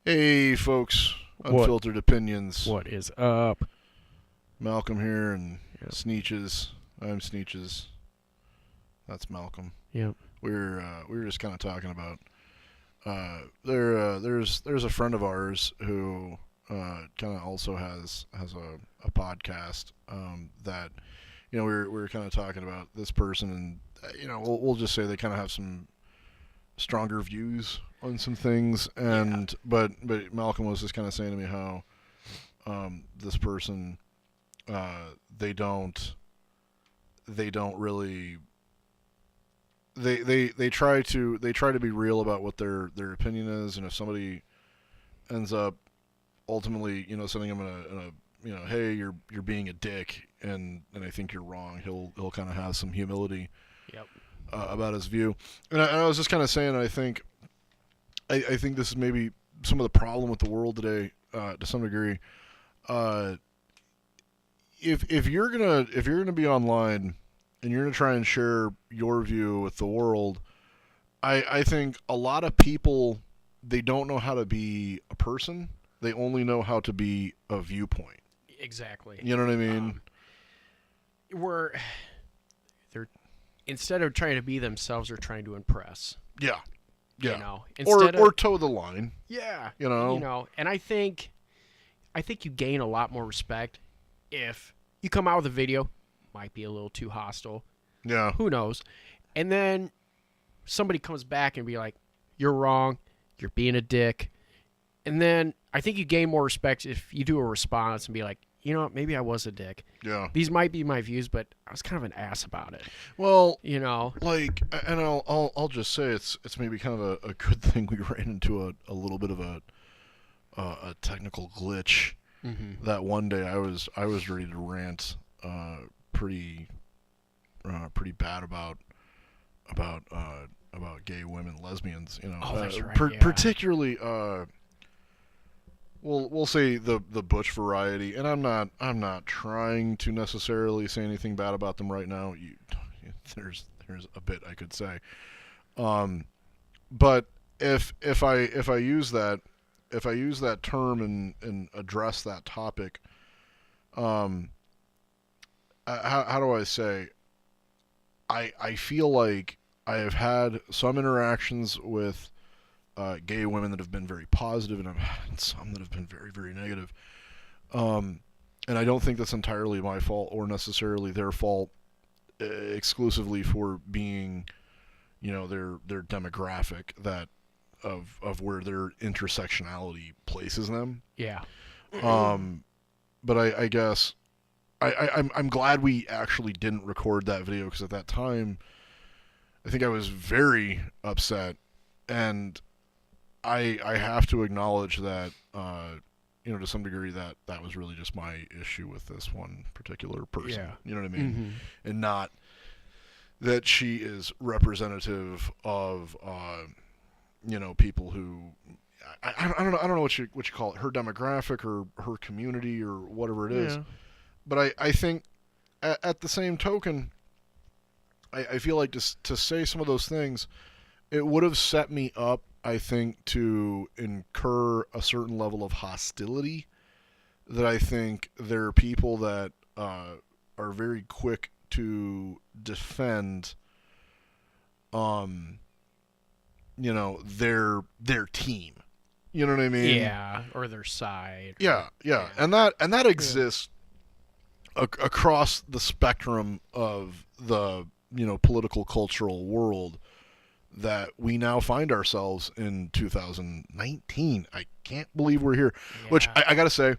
Hey, folks. What? Unfiltered Opinions. What is up? Malcolm here and Yep. Sneeches. I'm Sneeches. That's Malcolm. Yep. We were just kind of talking about there's a friend of ours who kind of also has a podcast that we were kind of talking about this person, and we'll just say they kind of have some stronger views on some things, and but Malcolm was just kind of saying to me how this person they don't really they try to be real about what their opinion is, and if somebody ends up ultimately sending him in a hey, you're being a dick, and I think you're wrong, he'll kind of have some humility Yep. about his view. And I was just kind of saying, I think this is maybe some of the problem with the world today, to some degree. If you're gonna be online and you're gonna try and share your view with the world, I think a lot of people, they don't know how to be a person. They only know how to be a viewpoint. Exactly. You know what I mean? We're they're instead of trying to be themselves, they're trying to impress. Yeah. Yeah. Instead or of toe the line. yeah, and I think you gain a lot more respect if you come out with a video, might be a little too hostile. Yeah. Who knows? And then somebody comes back and be like, "You're wrong. You're being a dick." And then I think you gain more respect if you do a response and be like, "You know what? Maybe I was a dick. Yeah. These might be my views, but I was kind of an ass about it." Well, You know? like, and I'll just say it's maybe kind of a good thing we ran into a little bit of a technical glitch. Mm-hmm. That one day I was ready to rant pretty bad about gay women, lesbians. Oh, that's right. Yeah. Particularly we'll say the Butch variety, and I'm not trying to necessarily say anything bad about them right now. There's a bit I could say, but if I use that term and address that topic, how do I say? I feel like I have had some interactions with gay women that have been very positive, and I've had some that have been very, very negative. And I don't think that's entirely my fault or necessarily their fault, exclusively for being, their demographic, that of where their intersectionality places them. Yeah. But I guess I'm glad we actually didn't record that video, because at that time I think I was very upset, and I have to acknowledge that to some degree that was really just my issue with this one particular person. Yeah. You know what I mean? Mm-hmm. And not that she is representative of people who I don't know what you call it, her demographic or her community or whatever it is. Yeah. But I think at the same token, I feel like to say some of those things, it would have set me up, I think, to incur a certain level of hostility that I think there are people that are very quick to defend their team. You know what I mean? Yeah. Or their side. Yeah. And that exists across the spectrum of the political cultural world that we now find ourselves in 2019. I can't believe we're here. Yeah. Which I gotta say,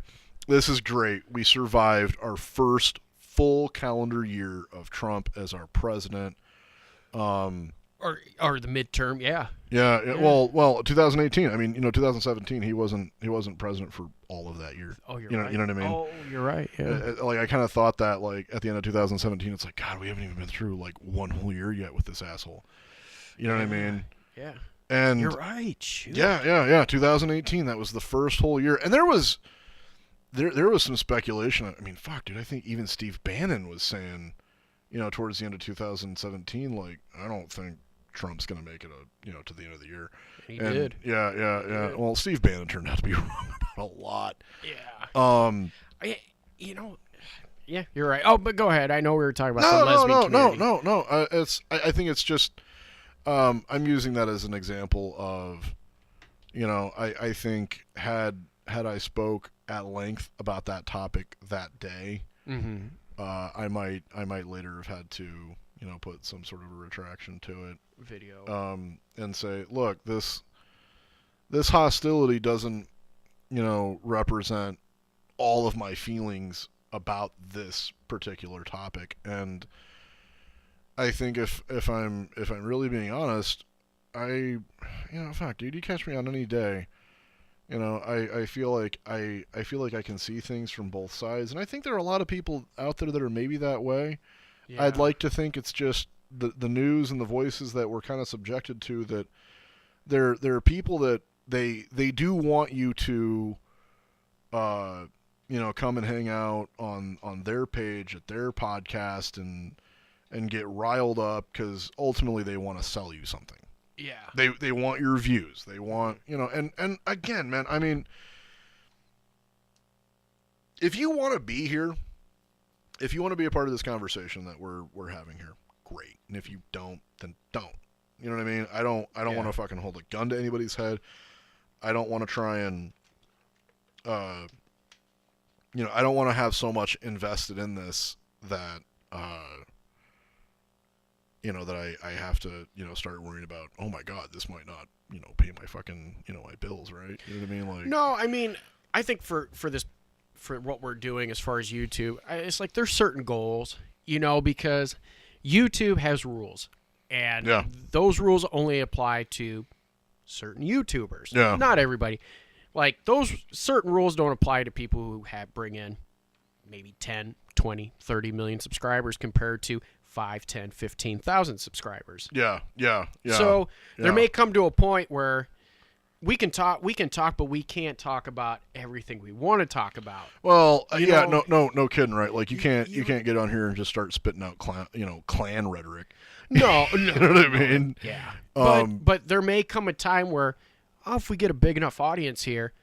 this is great. We survived our first full calendar year of Trump as our president. Or the midterm. Yeah. Yeah. Well, 2018. I mean, 2017. He wasn't president for all of that year. Oh, you're You right. know what I mean? Oh, you're right. Yeah. Like, I kind of thought that, like, at the end of 2017, it's like, God, we haven't even been through like one whole year yet with this asshole. You know what I mean? Yeah. And You're right. Shoot. yeah. 2018. That was the first whole year, and there was some speculation. I mean, fuck, dude. I think even Steve Bannon was saying, towards the end of 2017, like, I don't think Trump's going to make it to the end of the year. He did. Yeah. did. Well, Steve Bannon turned out to be wrong about a lot. Yeah. Yeah, you're right. Oh, but go ahead. I know we were talking about the lesbian community. No. I think it's just I'm using that as an example of, I think had I spoke at length about that topic that day, I might later have had to put some sort of a retraction to it, Video. and say, look, this hostility doesn't represent all of my feelings about this particular topic. And I think if I'm really being honest, fuck, dude, you catch me on any day, I feel like I can see things from both sides, and I think there are a lot of people out there that are maybe that way. Yeah. I'd like to think it's just the news and the voices that we're kind of subjected to, that there are people that they do want you to come and hang out on their page at their podcast and get riled up because ultimately they want to sell you something. Yeah. They want your views. They want, and again, man, I mean, if you want to be here, if you want to be a part of this conversation that we're having here, great. And if you don't, then don't. You know what I mean? I don't want to fucking hold a gun to anybody's head. I don't want to try and I don't want to have so much invested in this that that I have to start worrying about, oh my god, this might not pay my fucking my bills, right? You know what I mean? Like, no, I mean, I think for what we're doing as far as YouTube, it's like there's certain goals, because YouTube has rules, and those rules only apply to certain YouTubers. Yeah. Not everybody. Like, those certain rules don't apply to people who bring in maybe 10, 20, 30 million subscribers compared to 5, 10, 15,000 subscribers. Yeah. So there may come to a point where we can talk, but we can't talk about everything we want to talk about. Well, no kidding, right? Like, you can't get on here and just start spitting out clan rhetoric. No, you know what I mean? Yeah. But there may come a time where, if we get a big enough audience here,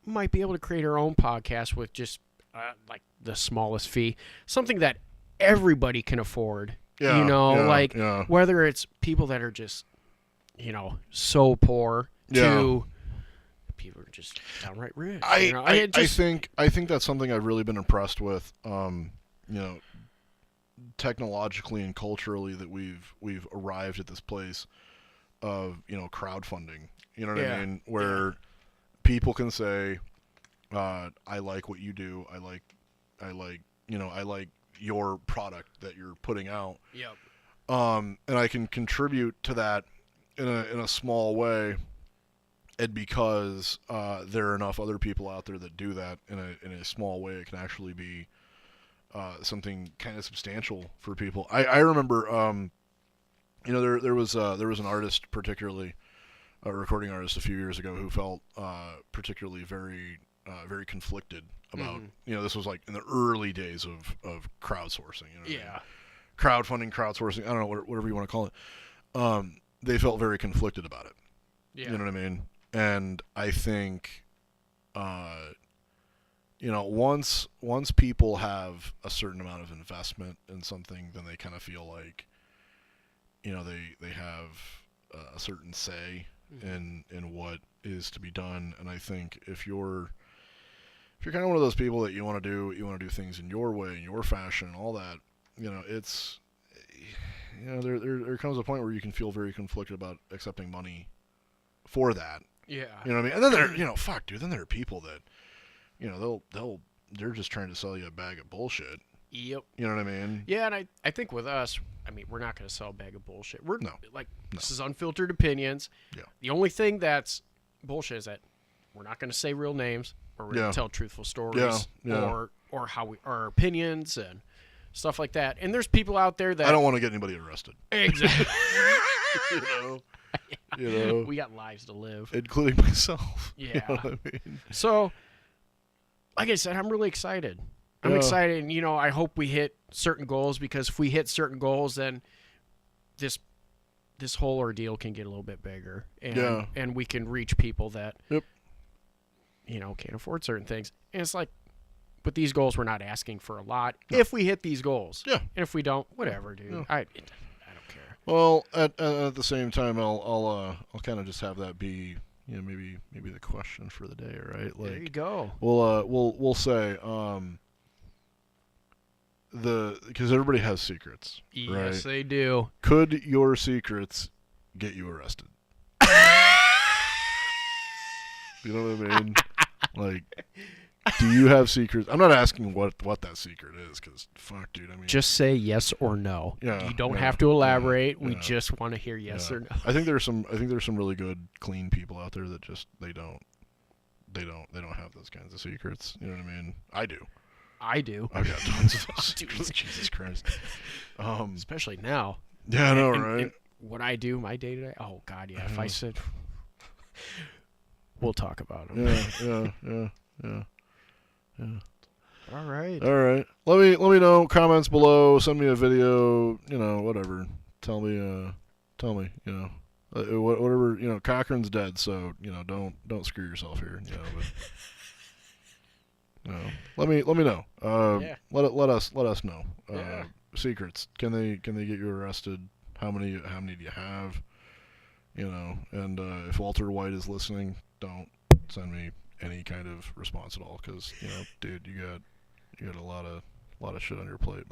we might be able to create our own podcast with just like the smallest fee, something that everybody can afford. Yeah, whether it's people that are just so poor to people who are just downright rich. I think that's something I've really been impressed with. Technologically and culturally, that we've arrived at this place of crowdfunding. You know what I mean? Where people can say, I like what you do. I like your product that you're putting out. Yep. And I can contribute to that in a small way, and because there are enough other people out there that do that in a small way, it can actually be something kind of substantial for people. I remember, there was an artist, particularly a recording artist, a few years ago, who felt particularly very conflicted about this was like in the early days of crowdsourcing. Crowdsourcing. I don't know, whatever you want to call it. They felt very conflicted about it. Yeah. You know what I mean? And I think, once people have a certain amount of investment in something, then they kind of feel like, they have a certain say in what is to be done. And I think if you're kind of one of those people that you want to do things in your way, in your fashion, and all that, it's, there comes a point where you can feel very conflicted about accepting money for that. Yeah. You know what I mean? And then then there are people that, they're just trying to sell you a bag of bullshit. Yep. You know what I mean? Yeah, and I think with us, we're not going to sell a bag of bullshit. No. This is unfiltered opinions. Yeah. The only thing that's bullshit is that we're not going to say real names, or we're going to tell truthful stories, or how our opinions and stuff like that. And there's people out there that I don't want to get anybody arrested. Exactly. We got lives to live, including myself. Yeah. You know what I mean? So, like I said, I'm really excited. I'm excited, and I hope we hit certain goals, because if we hit certain goals, then this this whole ordeal can get a little bit bigger, and Yeah. and we can reach people that Yep. can't afford certain things. And it's like, with these goals, we're not asking for a lot. If we hit these goals, Yeah. and if we don't, whatever, dude. Yeah. I don't care. Well, at the same time, I'll kind of just have that be, maybe the question for the day, right? There you Like, go. we'll say because everybody has secrets, Yes, right? they do. Could your secrets get you arrested? You know what I mean? Like, do you have secrets? I'm not asking what that secret is, because fuck, dude. I mean, Just say yes or no. Yeah, You don't yeah, have to elaborate. We yeah. just want to hear yes yeah. or no. I think there's some really good, clean people out there that just they don't have those kinds of secrets. You know what I mean? I do. I do. I've got tons of those Dude. secrets. Jesus Christ. Especially now. Yeah, I know, And- right? and what I do, my day to day. Oh God, yeah. If I Yeah. said, we'll talk about them. Yeah. All right. All right. Let me know. Comments below. Send me a video. Whatever. Tell me. Whatever. Cochran's dead, so don't screw yourself here. But let me know. Yeah. Let us know. Yeah. Secrets. Can they get you arrested? How many do you have? And if Walter White is listening, don't send me any kind of response at all, because dude, you got a lot of shit on your plate,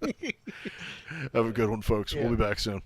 man. Have a good one, folks. Yeah. We'll be back soon.